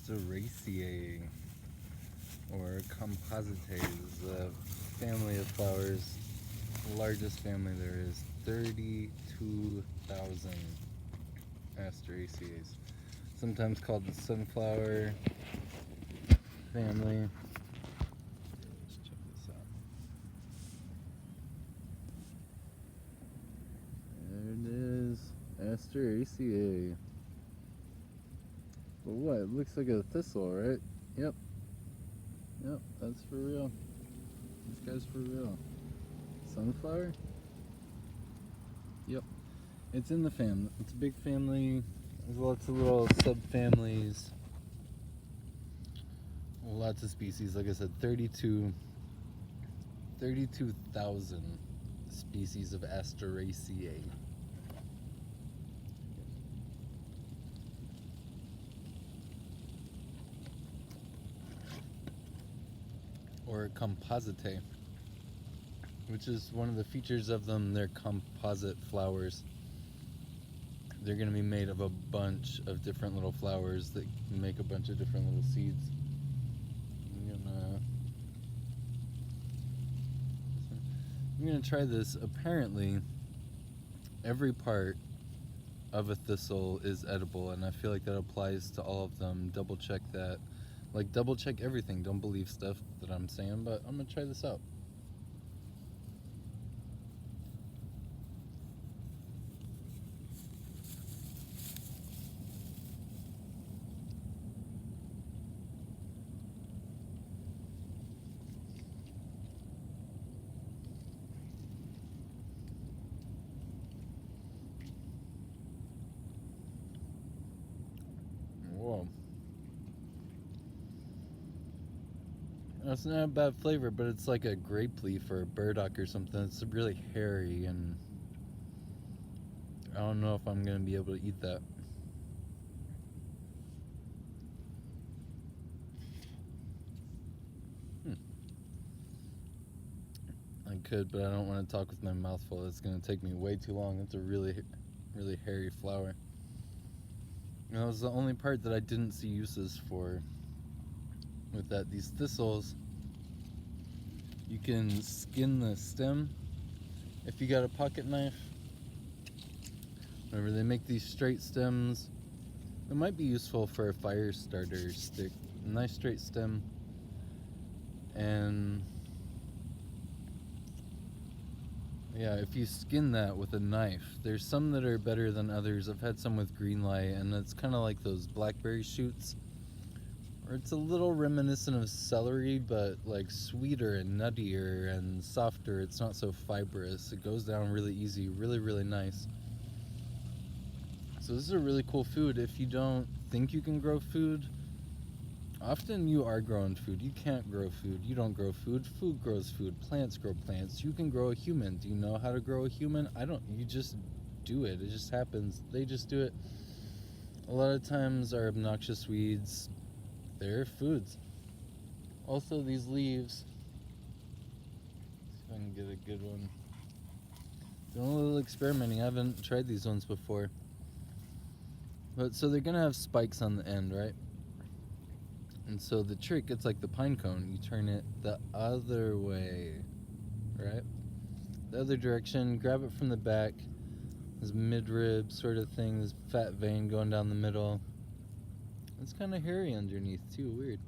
Asteraceae, or Compositae, is a family of flowers. The largest family there is, 32,000 Asteraceae. Sometimes called the sunflower family. Let's check this out. There it is, Asteraceae. But what? It looks like a thistle, right? Yep. Yep, that's for real. This guy's for real. Sunflower? Yep. It's in the family. It's a big family. There's lots of little subfamilies. Lots of species. Like I said, 32,000 species of Asteraceae. Or Compositae, which is one of the features of them. They're composite flowers. They're going to be made of a bunch of different little flowers that make a bunch of different little seeds. I'm gonna try this. Apparently, every part of a thistle is edible, and I feel like that applies to all of them. Double check that. Like, double check everything. Don't believe stuff that I'm saying, but I'm gonna try this out. Whoa. It's not a bad flavor, but it's like a grape leaf or a burdock or something. It's really hairy, and I don't know if I'm gonna be able to eat that. I could, but I don't want to talk with my mouth full. It's gonna take me way too long. It's a really hairy flower. And that was the only part that I didn't see uses for with that. These thistles, you can skin the stem if you got a pocket knife. Whenever they make these straight stems, it might be useful for a fire starter stick. A nice straight stem. And yeah, if you skin that with a knife, there's some that are better than others. I've had some with green light, and it's kind of like those blackberry shoots, or it's a little reminiscent of celery, but like sweeter and nuttier and softer. It's not so fibrous. It goes down really easy, really nice. So this is a really cool food. If you don't think you can grow food, often you are growing food. You can't grow food. You don't grow food. Food grows food. Plants grow plants. You can grow a human. Do you know how to grow a human? I don't. You just do it. It just happens. They just do it. A lot of times our obnoxious weeds, they're foods. Also, these leaves. See if I can get a good one. Doing a little experimenting. I haven't tried these ones before. But so they're gonna have spikes on the end, right? And so the trick, it's like the pine cone. You turn it the other way, right? The other direction, grab it from the back. This midrib sort of thing, this fat vein going down the middle. It's kind of hairy underneath too, weird.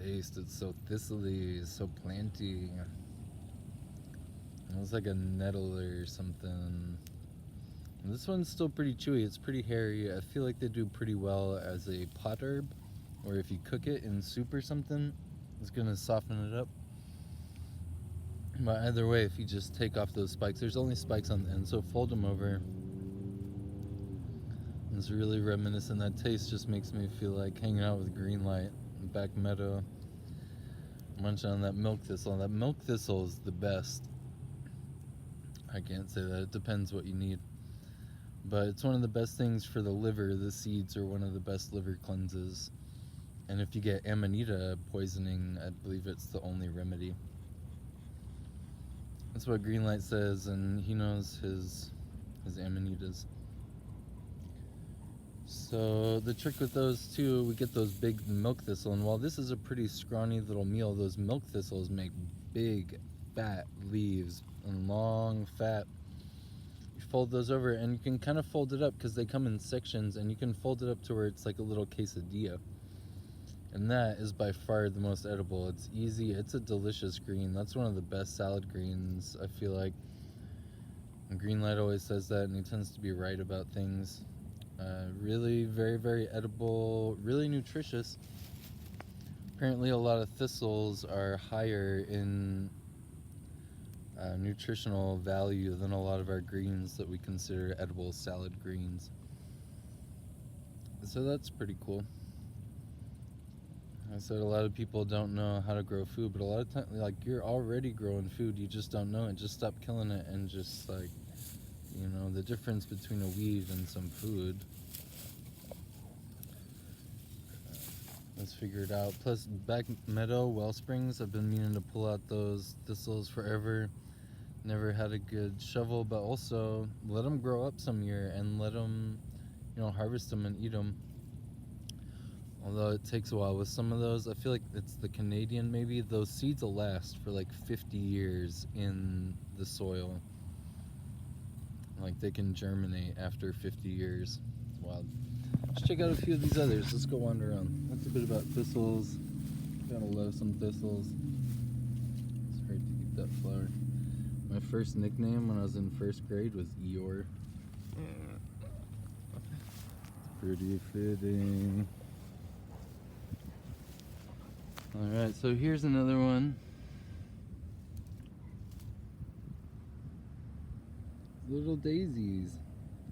Taste, it's so thistly, so planty. It looks like a nettle or something. And this one's still pretty chewy. It's pretty hairy. I feel like they do pretty well as a pot herb, or if you cook it in soup or something, it's gonna soften it up. But either way, if you just take off those spikes, there's only spikes on the end, so fold them over. It's really reminiscent. That taste just makes me feel like hanging out with green light, back meadow, munching on that milk thistle. That milk thistle is the best. I can't say that. It depends what you need. But it's one of the best things for the liver. The seeds are one of the best liver cleanses. And if you get amanita poisoning, I believe it's the only remedy. That's what Greenlight says, and he knows his amanitas. So the trick with those too, we get those big milk thistle, and while this is a pretty scrawny little meal, those milk thistles make big, fat leaves and long, fat. You fold those over, and you can kind of fold it up because they come in sections, and you can fold it up to where it's like a little quesadilla. And that is by far the most edible. It's easy. It's a delicious green. That's one of the best salad greens, I feel like. And Greenlight always says that, and he tends to be right about things. Really very, very edible, really nutritious. Apparently a lot of thistles are higher in nutritional value than a lot of our greens that we consider edible salad greens. So that's pretty cool. I said a lot of people don't know how to grow food, but a lot of times, like, you're already growing food, you just don't know it. Just stop killing it and just, like, you know, the difference between a weed and some food. Let's figure it out. Plus, back meadow, well springs, I've been meaning to pull out those thistles forever. Never had a good shovel, but also let them grow up some year and let them, you know, harvest them and eat them. Although it takes a while with some of those. I feel like it's the Canadian maybe. Those seeds will last for like 50 years in the soil. Like they can germinate after 50 years. It's wild. Let's check out a few of these others. Let's go wander around. That's a bit about thistles. Gotta love some thistles. It's hard to eat that flower. My first nickname when I was in first grade was Eeyore. Pretty fitting. Alright, so here's another one. Little daisies.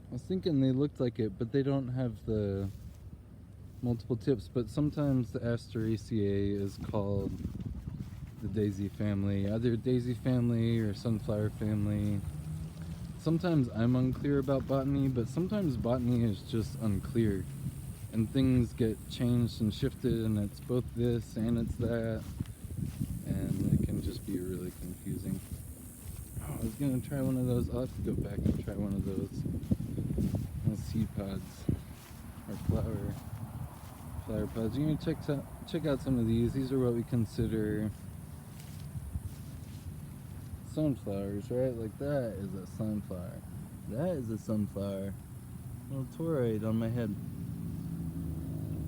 I was thinking they looked like it, but they don't have the multiple tips. But sometimes the Asteraceae is called the daisy family. Either daisy family or sunflower family. Sometimes I'm unclear about botany, but sometimes botany is just unclear. And things get changed and shifted, and it's both this and it's that, and it can just be really confusing. Oh, I was gonna try one of those. I'll have to go back and try one of those seed pods or flower pods. You're gonna check out some of these. These are what we consider sunflowers, right? Like that is a sunflower. That is a sunflower. Little toroid on my head.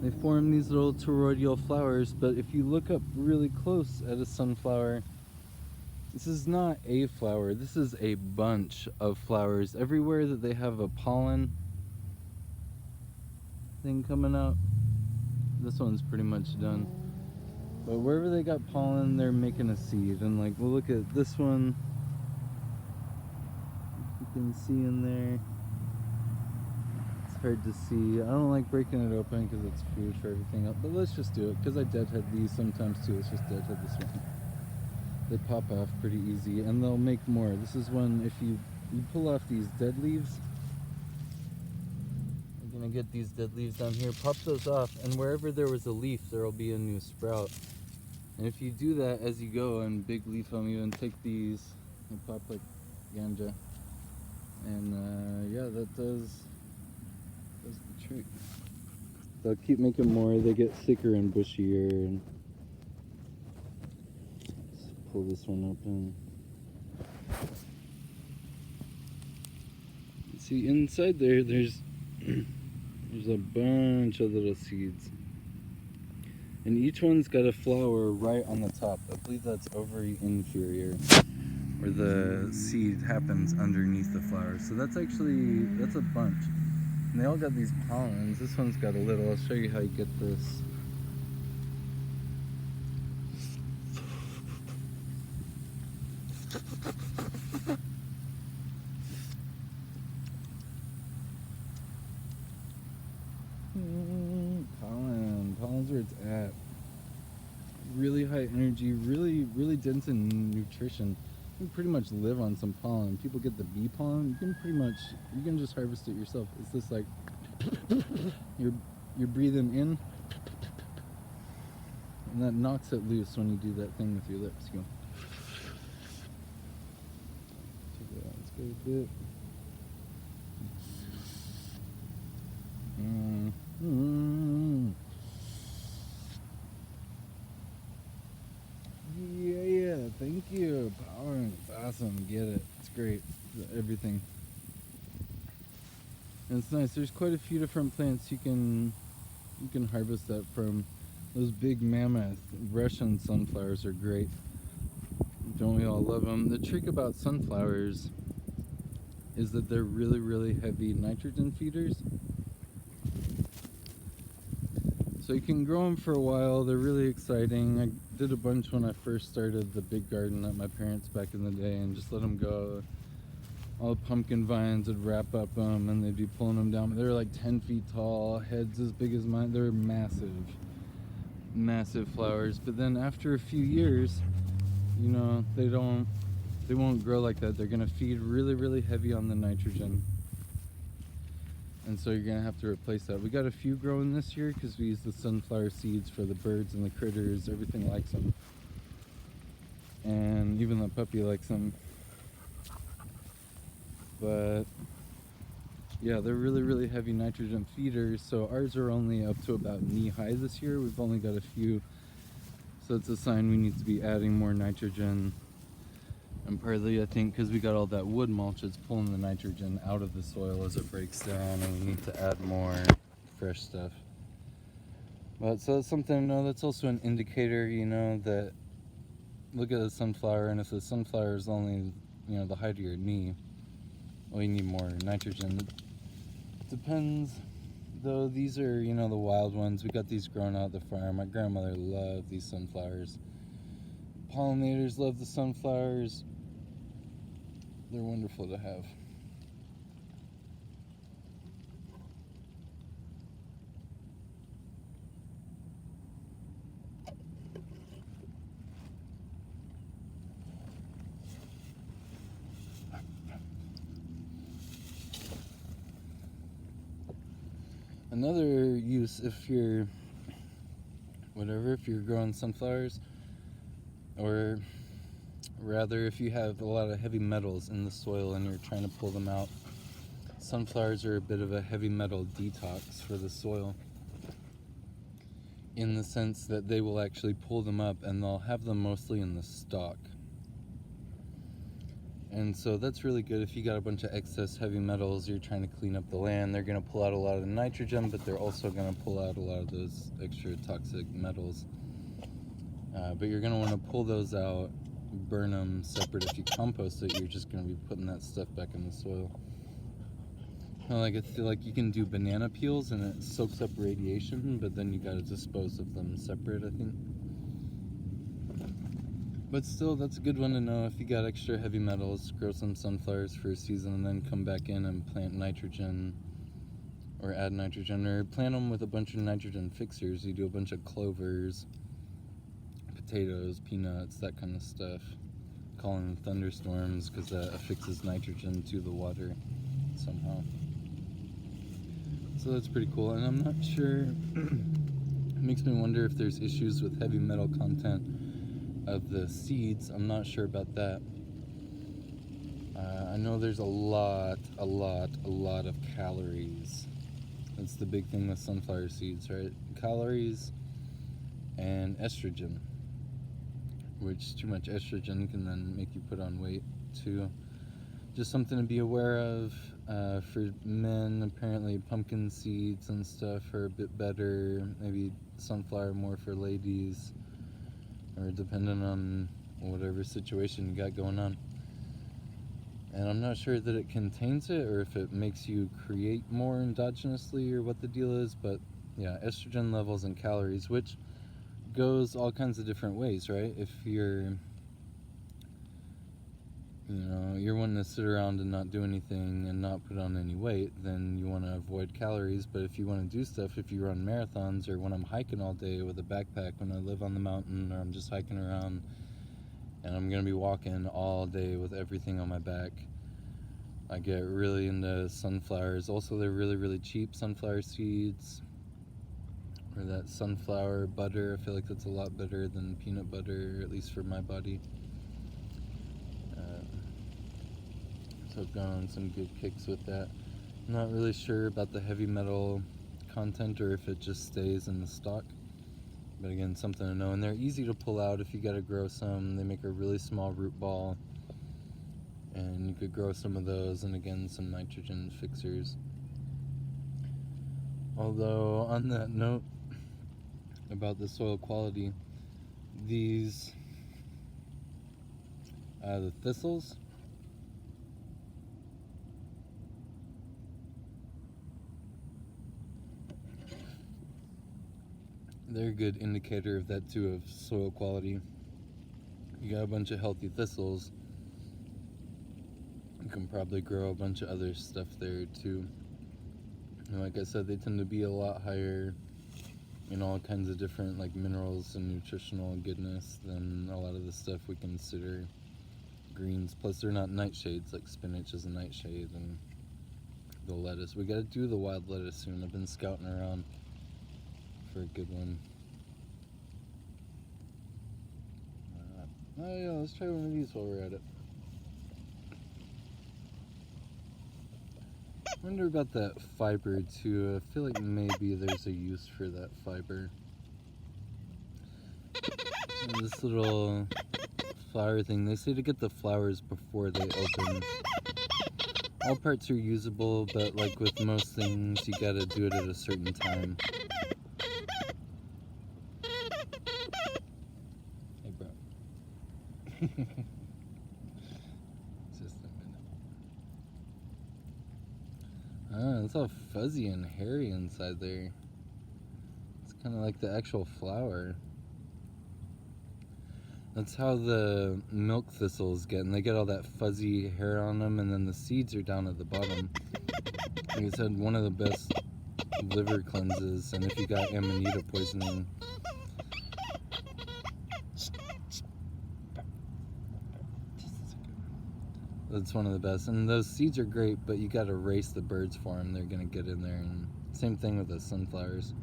They form these little toroidal flowers, but if you look up really close at a sunflower, this is not a flower, this is a bunch of flowers. Everywhere that they have a pollen thing coming out, this one's pretty much done. But wherever they got pollen, they're making a seed. And like, we'll look at this one. You can see in there. Hard to see. I don't like breaking it open because it's food for everything else, but let's just do it because I deadhead these sometimes too. Let's just deadhead this one. They pop off pretty easy and they'll make more. This is when if you pull off these dead leaves, you're gonna get these dead leaves down here, pop those off, and wherever there was a leaf there will be a new sprout. And if you do that as you go, and big leaf on you, and take these and pop like ganja, and yeah, that does the trick. They'll keep making more, they get thicker and bushier. And let's pull this one open. See, inside there's a bunch of little seeds. And each one's got a flower right on the top. I believe that's ovary inferior, where the seed happens underneath the flower. So that's a bunch. And they all got these pollens. This one's got a little. I'll show you how you get this. Pollen's where it's at. Really high energy, really dense in nutrition. You can pretty much live on some pollen. People get the bee pollen. You can just harvest it yourself. It's just like you're breathing in, and that knocks it loose when you do that thing with your lips. You go. Check it out. Let's go a bit. Yeah, thank you. Power, it's awesome. Get it. It's great. Everything. And it's nice. There's quite a few different plants you can harvest that from. Those big mammoth Russian sunflowers are great. Don't we all love them? The trick about sunflowers is that they're really heavy nitrogen feeders. So you can grow them for a while. They're really exciting. I did a bunch when I first started the big garden at my parents' back in the day, and just let them go. All the pumpkin vines would wrap up them, and they'd be pulling them down. They're like 10 feet tall, heads as big as mine. They're massive flowers. But then after a few years, you know, they won't grow like that. They're gonna feed really heavy on the nitrogen. And so you're gonna have to replace that. We got a few growing this year because we use the sunflower seeds for the birds and the critters. Everything likes them, and even the puppy likes them. But yeah, they're really heavy nitrogen feeders. So ours are only up to about knee high this year. We've only got a few, so it's a sign we need to be adding more nitrogen. And partly, I think, because we got all that wood mulch, it's pulling the nitrogen out of the soil as it breaks down, and we need to add more fresh stuff. But so that's something to know. That's also an indicator, you know, that look at the sunflower, and if the sunflower is only, you know, the height of your knee, well, you need more nitrogen. It depends, though. These are, you know, the wild ones. We got these grown out at the farm. My grandmother loved these sunflowers. Pollinators love the sunflowers. They're wonderful to have. Another use, if you're growing sunflowers, or rather if you have a lot of heavy metals in the soil and you're trying to pull them out, sunflowers are a bit of a heavy metal detox for the soil, in the sense that they will actually pull them up, and they'll have them mostly in the stalk. And so that's really good if you got a bunch of excess heavy metals, you're trying to clean up the land. They're going to pull out a lot of the nitrogen, but they're also going to pull out a lot of those extra toxic metals. But you're going to want to pull those out, burn them separate. If you compost it, you're just going to be putting that stuff back in the soil. Like I feel like you can do banana peels and it soaks up radiation, but then you got to dispose of them separate, I think. But still, that's a good one to know. If you got extra heavy metals, grow some sunflowers for a season and then come back in and plant nitrogen, or add nitrogen, or plant them with a bunch of nitrogen fixers. You do a bunch of clovers, potatoes, peanuts, that kind of stuff. Calling them thunderstorms because that affixes nitrogen to the water somehow. So that's pretty cool. And I'm not sure, it makes me wonder if there's issues with heavy metal content of the seeds. I'm not sure about that. I know there's a lot of calories. That's the big thing with sunflower seeds, right? Calories and estrogen, which too much estrogen can then make you put on weight too. Just something to be aware of. For men, apparently pumpkin seeds and stuff are a bit better. Maybe sunflower more for ladies, or depending on whatever situation you got going on. And I'm not sure that it contains it or if it makes you create more endogenously or what the deal is, but yeah, estrogen levels and calories, which goes all kinds of different ways, right? If you're you know, you're wanting to sit around and not do anything and not put on any weight, then you want to avoid calories. But if you want to do stuff, if you run marathons, or when I'm hiking all day with a backpack, when I live on the mountain, or I'm just hiking around and I'm going to be walking all day with everything on my back, I get really into sunflowers. Also, they're really, really cheap. Sunflower seeds, or that sunflower butter. I feel like that's a lot better than peanut butter, at least for my body. So I've gone on some good kicks with that. I'm not really sure about the heavy metal content, or if it just stays in the stock. But again, something to know. And they're easy to pull out if you got to grow some. They make a really small root ball, and you could grow some of those, and again, some nitrogen fixers. Although, on that note about the soil quality, these the thistles, they're a good indicator of that too, of soil quality. You got a bunch of healthy thistles, you can probably grow a bunch of other stuff there too. And like I said, they tend to be a lot higher in all kinds of different like minerals and nutritional goodness than a lot of the stuff we consider greens. Plus they're not nightshades like spinach is a nightshade, and the lettuce. We gotta do the wild lettuce soon. I've been scouting around for a good one. Oh yeah, let's try one of these while we're at it. I wonder about that fiber too. I feel like maybe there's a use for that fiber. And this little flower thing, they say to get the flowers before they open. All parts are usable, but like with most things, you gotta do it at a certain time. Hey, bro. Just a minute. Ah, it's all fuzzy and hairy inside there. It's kind of like the actual flower. That's how the milk thistles get, and they get all that fuzzy hair on them, and then the seeds are down at the bottom. Like I said, one of the best liver cleanses, and if you got amanita poisoning, that's one of the best. And those seeds are great, but you gotta race the birds for them. They're gonna get in there, and same thing with the sunflowers.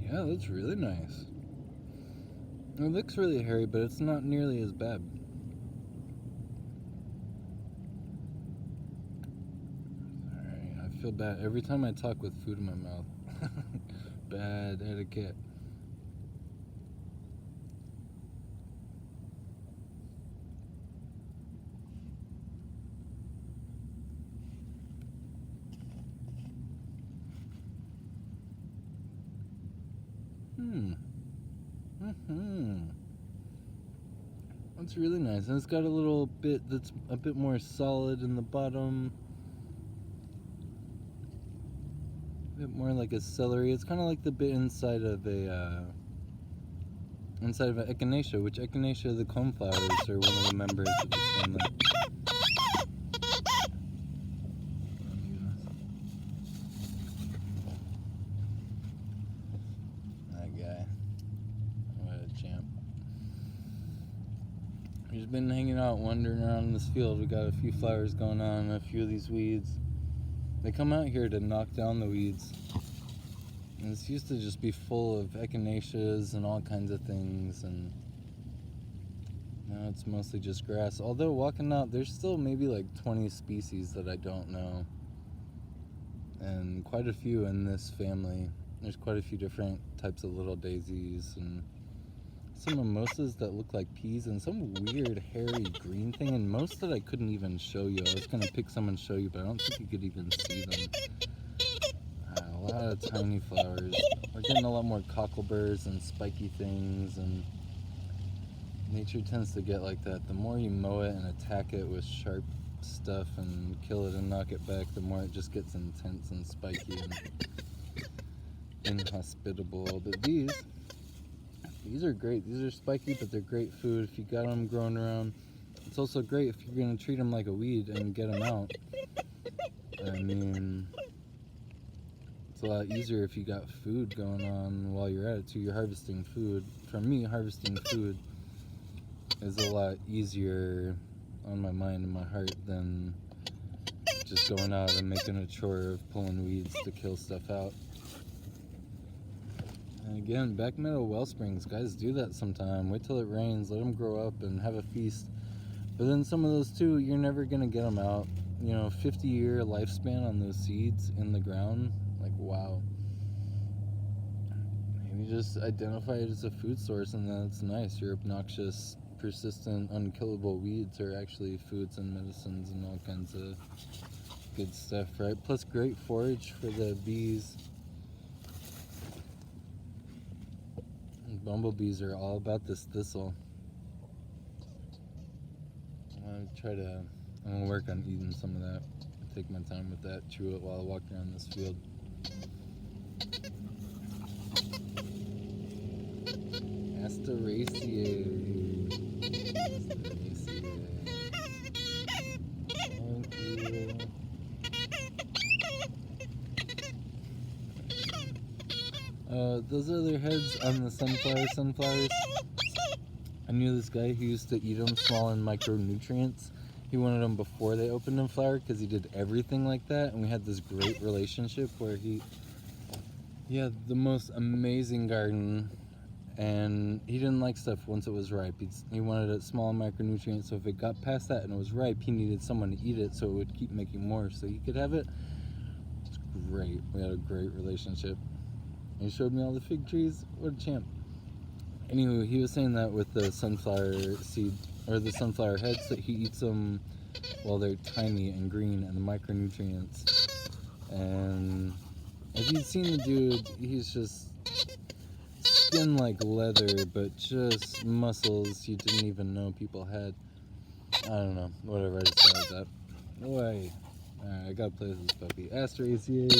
Yeah, that's really nice. It looks really hairy, but it's not nearly as bad. Sorry, I feel bad every time I talk with food in my mouth. Bad etiquette. That's really nice. And it's got a little bit that's a bit more solid in the bottom. A bit more like a celery. It's kind of like the bit inside of an echinacea, which echinacea, the coneflowers, are one of the members of this family. He's been hanging out, wandering around in this field. We got a few flowers going on, a few of these weeds. They come out here to knock down the weeds. And this used to just be full of echinaceas and all kinds of things, and now it's mostly just grass. Although walking out, there's still maybe like 20 species that I don't know. And quite a few in this family. There's quite a few different types of little daisies, and some mimosas that look like peas, and some weird hairy green thing, and most that I couldn't even show you. I was gonna pick some and show you, but I don't think you could even see them. A lot of tiny flowers. We're getting a lot more cockleburs and spiky things, and Nature tends to get like that. The more you mow it and attack it with sharp stuff and kill it and knock it back, the more it just gets intense and spiky and inhospitable. But these are great. These are spiky, but they're great food if you got them growing around. It's also great if you're going to treat them like a weed and get them out. I mean, it's a lot easier if you got food going on while you're at it too. You're harvesting food. For me, harvesting food is a lot easier on my mind and my heart than just going out and making a chore of pulling weeds to kill stuff out. And again, back meadow well springs, guys, do that sometime. Wait till it rains, let them grow up and have a feast. But then some of those too, you're never gonna get them out. 50-year lifespan on those seeds in the ground, like wow. Maybe just identify it as a food source, and that's nice. Your obnoxious, persistent, unkillable weeds are actually foods and medicines and all kinds of good stuff, right? Plus great forage for the bees. And bumblebees are all about this thistle. I'm gonna work on eating some of that. Take my time with that, chew it while I walk around this field. Asteraceae. Thank you. Those other heads on the sunflowers. I knew this guy who used to eat them small in micronutrients. He wanted them before they opened in flower because he did everything like that, and we had this great relationship where he had the most amazing garden, and he didn't like stuff once it was ripe. He wanted it small in micronutrients, so if it got past that and it was ripe, he needed someone to eat it so it would keep making more so he could have it. It's great. We had a great relationship. He showed me all the fig trees. What a champ. Anyway, he was saying that with the sunflower seed, or the sunflower heads, that he eats them while they're tiny and green and the micronutrients. And if you've seen the dude, he's just skin like leather, but just muscles you didn't even know people had. I don't know, whatever, I just thought of that. Alright, I gotta play with this puppy. Asteraceae.